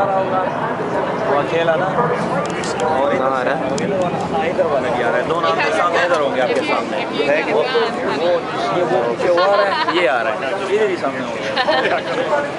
वो खेला ना और कहाँ आ रहा है? इधर वाला भी आ रहा है। दो नाम के सामने इधर होंगे आपके सामने है कि वो ये वो पीछे वो आ रहा है ये आ रहा है इधर ही सामने होंगे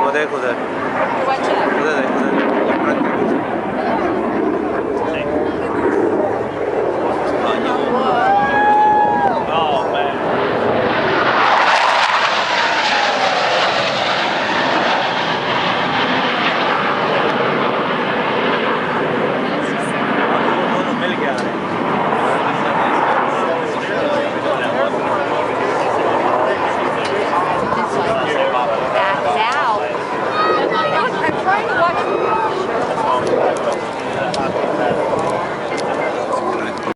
उधर उधर उधर उधर